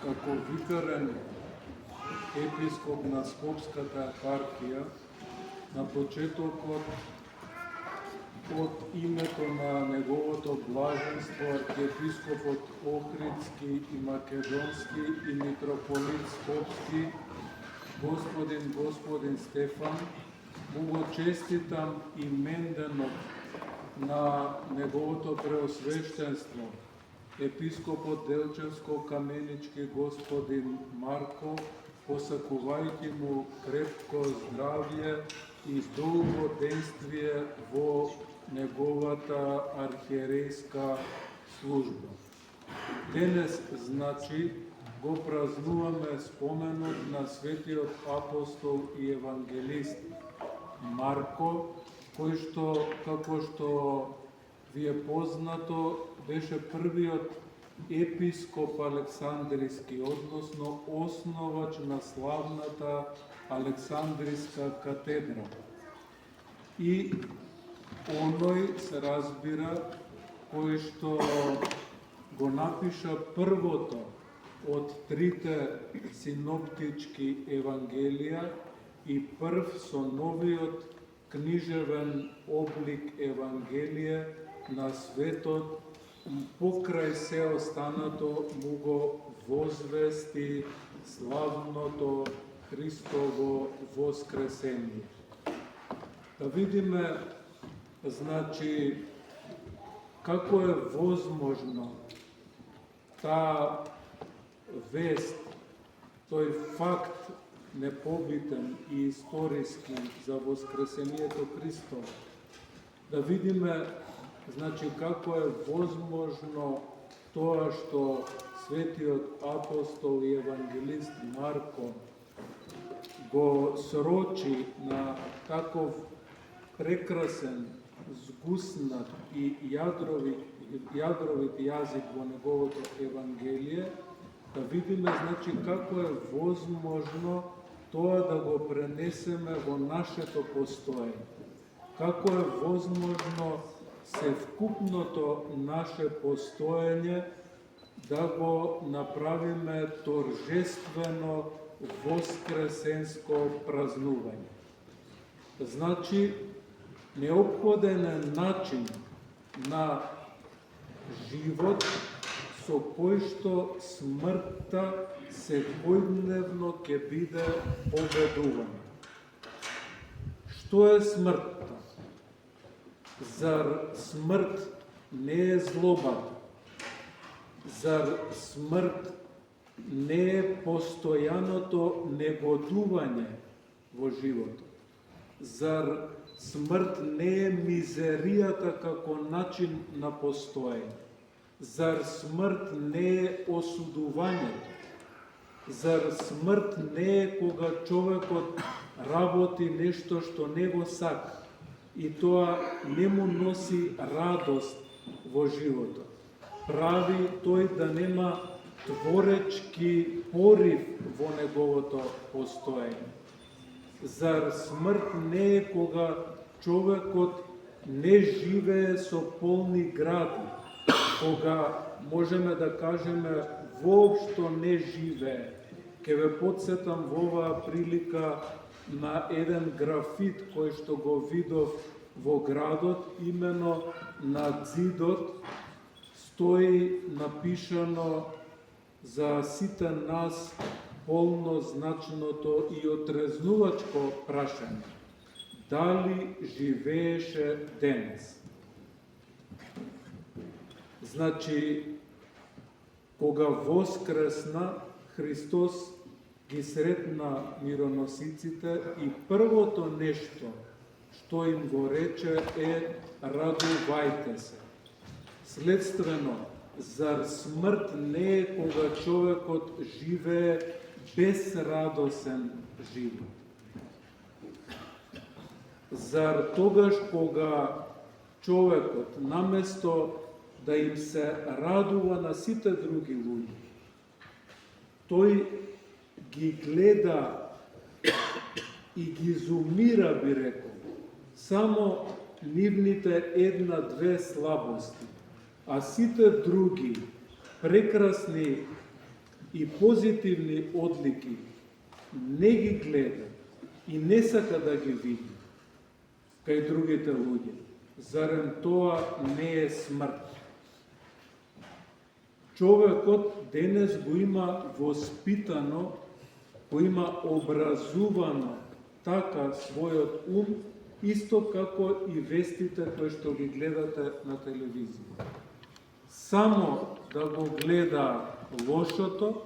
како викарен епископ на Скопската епархија, на почетокот од името на неговото блаженство архиепископот Охридски и Македонски и митрополит Скопски, господин Стефан, му го честитам именденот на неговото преосвещенство, епископот Делчевско-Каменички господин Марко, посакувајќи му крепко здравје и долго денствие во неговата архиерејска служба. Денес, значи, го празнуваме споменот на светиот апостол и евангелист Марко, кој што, како што ви е познато, беше првиот епископ Александриски, односно основач на славната Александриска катедра. И оној се разбира кој што го напиша првото од трите синоптички евангелија и прв со новиот книжевен облик евангелие на светот, покрај се останато му го возвести славното Христово воскресение. Да видиме, значи, како е возможно таа вест, тој факт непобитен и историски за воскресението Христово. Да видиме, значи, како е возможно тоа што светиот апостол и евангелист Марко го срочи на таков прекрасен, згуснат и јадровит јазик во неговото евангелие, да видиме, значи, како е возможно тоа да го пренесеме во нашето постоење. Како е возможно севкупното наше постоење да го направиме торжествено воскресенско празнување. Значи, неопходен е начин на живот со кој што смртта секојдневно ќе биде победувана. Што е смртта? Зар смрт не е злобата? Зар смрт не е постојаното негодување во животот? Зар смрт не е мизеријата како начин на постоење? Зар смрт не е осудувањето? Зар смрт не е кога човекот работи нешто што не го сака и тоа не му носи радост во животот? Прави тој да нема творечки порив во неговото постоење? Зар смрт не е кога човекот не живее со полни гради, кога можеме да кажеме воопшто не живее? Ке ве потсетам во оваа прилика на еден графит кој што го видов во градот, имено на ѕидот стои напишано за сите нас полнозначното и отрезнувачко прашање: дали живееше денес? Значи, кога воскресна, Христос ги сретна мироносиците и првото нешто што им го рече е: радувајте се. Следствено, зар смрт не е кога човекот живее безрадосен живот? Зар тогаш кога човекот наместо да им се радува на сите други луѓе, тој ги гледа и ги изумира, би рекол, само нивните една-две слабости, а сите други прекрасни и позитивни одлики не ги гледа и не сака да ги види кај другите луѓе, зарем тоа не е смрт? Човекот денес го има воспитано, го има образувано така својот ум, исто како и вестите кои што ги гледате на телевизија. Само да го гледа лошото,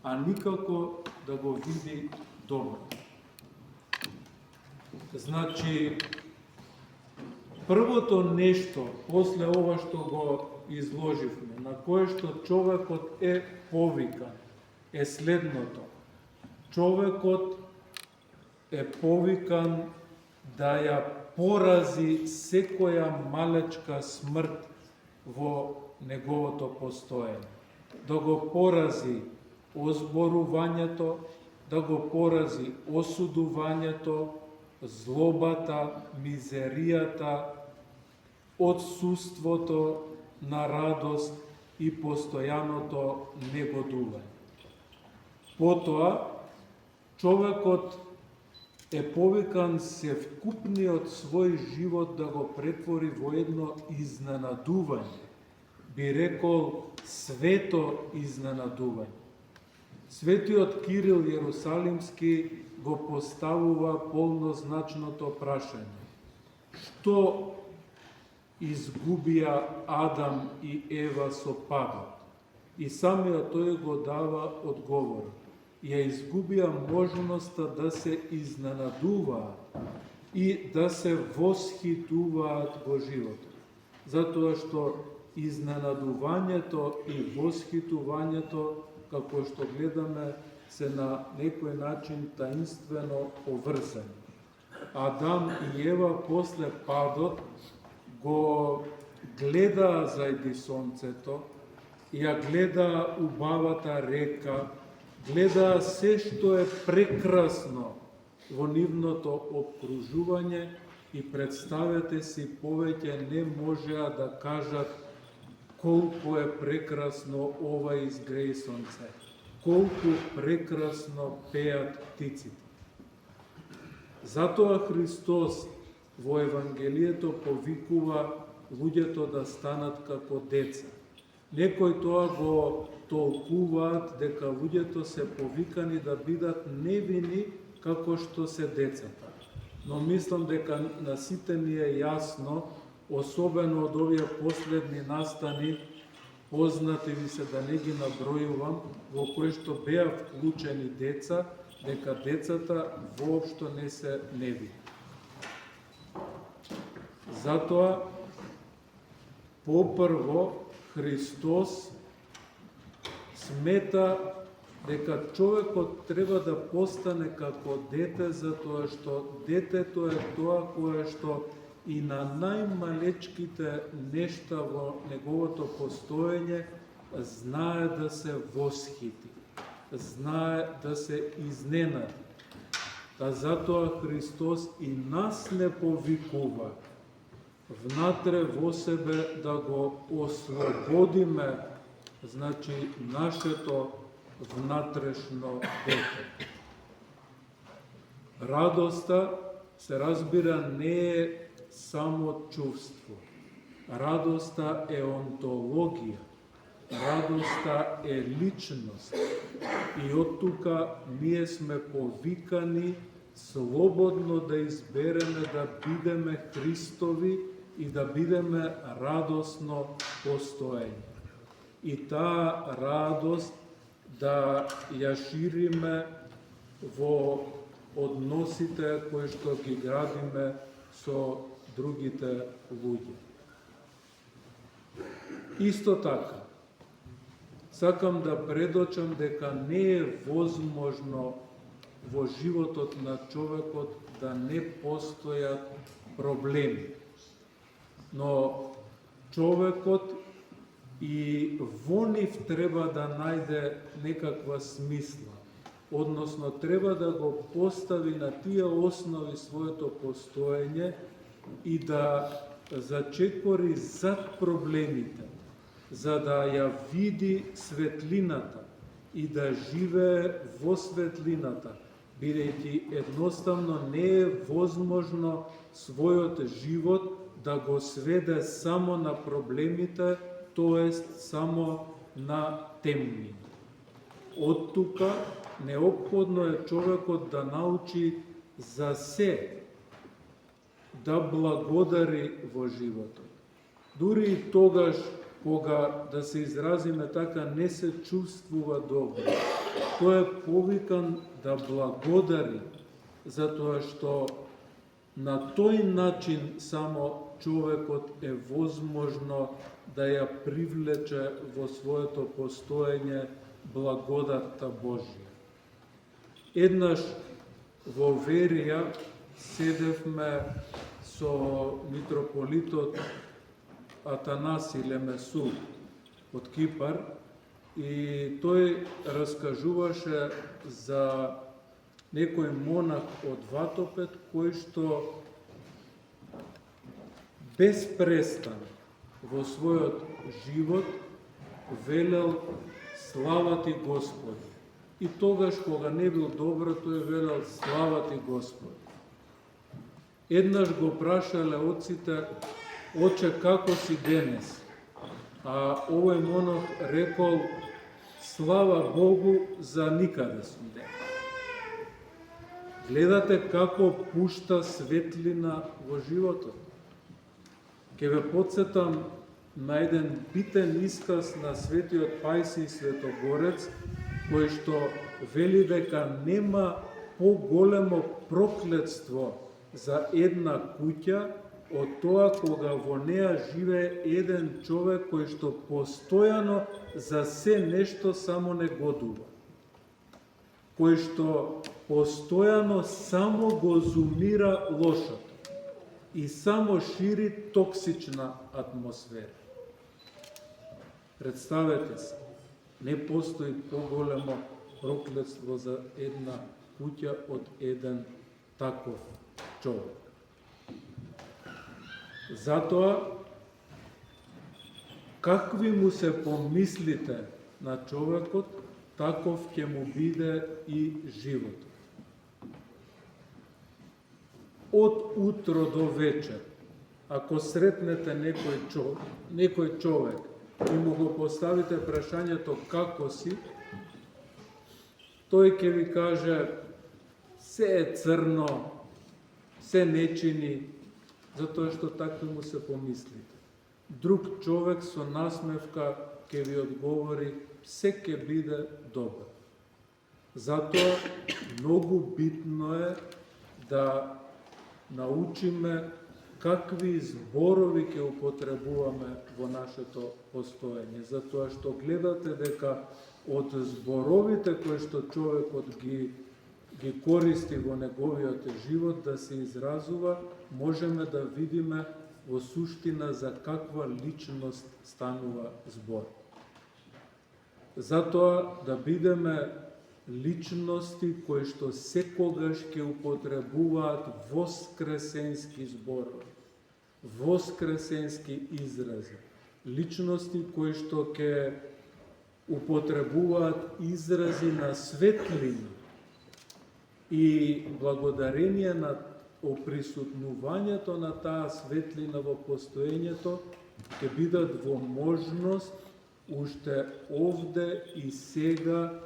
а никако да го види добро. Значи, првото нешто, после ова што го изложивме, на кое што човекот е повикан, е следното. Човекот е повикан да ја порази секоја малечка смрт во неговото постоење. Да го порази озборувањето, да го порази осудувањето, злобата, мизеријата, отсуството на радост и постојаното негодување. Потоа, човекот е повикан севкупниот свој живот да го претвори во едно изненадување. Би рекол свето изненадување. Светиот Кирил Јерусалимски го поставува полнозначното прашање. Што изгубија Адам и Ева со падот? И самиот тој го дава одговор. Ја изгубија можноста да се изненадуваат и да се восхитуваат во животот. Затоа што изненадувањето и восхитувањето, како што гледаме, се на некој начин таинствено поврзани. Адам и Ева после падот го гледаа зајди сонцето, ја гледаа убавата река, гледаа се што е прекрасно во нивното обкружување и представете си, повеќе не можеа да кажат колку е прекрасно ова изгреј сонце, колку прекрасно пеат птиците. Затоа Христос во Евангелието повикува луѓето да станат како деца. Некои тоа го толкуваат дека луѓето се повикани да бидат невини како што се децата. Но мислам дека на сите ни е јасно, особено од овие последни настани, познати ви се да не ги набројувам, во кои што беа вклучени деца, дека децата воопшто не се невини. Затоа, попрво, Христос смета дека човекот треба да постане како дете, затоа што детето е тоа кое што и на најмалечките нешта во неговото постоење знае да се восхити, знае да се изненади. Затоа Христос и нас не повикува внатре во себе да го ослободиме, значи, нашето внатрешно дете. Радоста, се разбира, не е само чувство. Радоста е онтологија. Радоста е личност. И од тука ние сме повикани слободно да избереме да бидеме Христови и да бидеме радосно постоење. И таа радост да ја шириме во односите кои што ги градиме со другите луѓе. Исто така, сакам да предочам дека не е возможно во животот на човекот да не постојат проблеми. Но човекот и во нив треба да најде некаква смисла, односно треба да го постави на тие основи своето постоење и да зачекори зад проблемите, за да ја види светлината, и да живее во светлината, бидејќи едноставно не е возможно својот живот да го сведе само на проблемите, тоест само на темни. Од тука неопходно е човекот да научи за се да благодари во животот. Дури и тогаш кога, да се изразиме така, не се чувствува добро. Тој е повикан да благодари, затоа што на тој начин само човекот е возможно да ја привлече во своето постоење благодатта Божја. Еднаш во Верија седевме со митрополитот Атанаси Лемесу од Кипар и тој раскажуваше за некој монах од Ватопед кој што безпрестан во својот живот велел слава ти Господи. И тогаш кога не бил добро, тој велел слава ти Господи. Еднаш го прашале отците: Оче, како си денес? А овој монах рекол: слава Богу, за никаде сум денес. Гледате како пушта светлина во животот. Ке ве подсетам на еден битен исказ на светиот Паисий Светогорец, кој што вели дека нема поголемо проклетство за една куќа од тоа кога во неа живее еден човек кој што постојано за се нешто само негодува, кој што постојано само го зумира лошото и само шири токсична атмосфера. Представете се, не постои поголемо проклетство за една куќа од еден таков човек. Затоа, какви му се помислите на човекот, таков ќе му биде и животот. Од утро до вечер, ако сретнете некој човек и му го поставите прашањето како си, тој ќе ви каже: се е црно, се не чини, затоа што такви му се помислите. Друг човек со насмевка ќе ви одговори: се ќе биде добро. Затоа многу битно е да научиме какви зборови ќе употребуваме во нашето постоење, затоа што гледате дека од зборовите кои што човекот ги користи во неговиот живот да се изразува, можеме да видиме во суштина за каква личност станува збор. Затоа да бидеме личности кои што секогаш ќе употребуваат воскресенски зборови, воскресенски изрази, личности кои што ќе употребуваат изрази на светлина и благодарение на оприсутнувањето на таа светлина во постоењето ќе бидат во можност уште овде и сега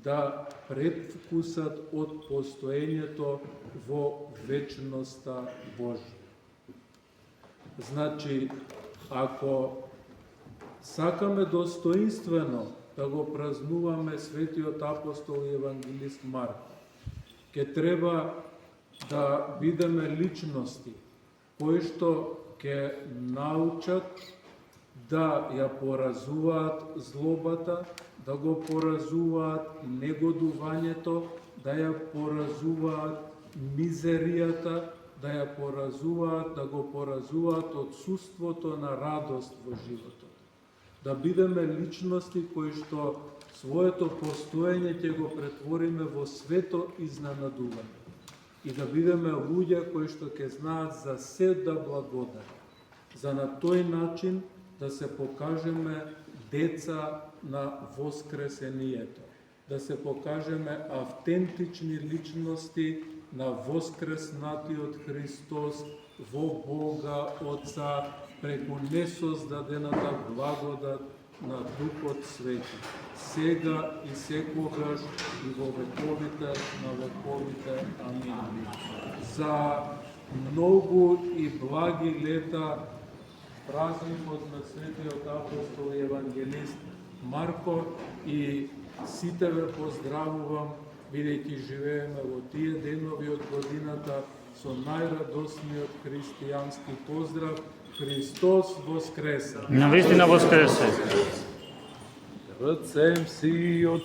да предвкусат од постоењето во вечноста Божја. Значи, ако сакаме достоинствено да го празнуваме светиот апостол и евангелист Марко, ќе треба да бидеме личности кои што ќе научат да ја поразуваат злобата, да го поразуваат негодувањето, да ја поразуваат мизеријата, да ја поразуваат, да го поразуваат отсуството на радост во животот. Да бидеме личности кои што своето постоење ќе го претвориме во свето изненадување. И да бидеме луѓе кои што ќе знаат за се да благодарат. За на тој начин да се покажеме деца на воскресението. да се покажеме автентични личности на воскреснатиот Христос во Бога Отца преку несоздадената благодат на Духот Свети, сега и секогаш и во вековите на вековите. Амин. За многу и благи лета празникот на Светиот апостол и евангелист Марко, и сите ве поздравувам, бидејќи живееме во тие денови од годината со најрадосниот христијански поздрав: Христос воскресе! Навистина воскресе! Рцем си од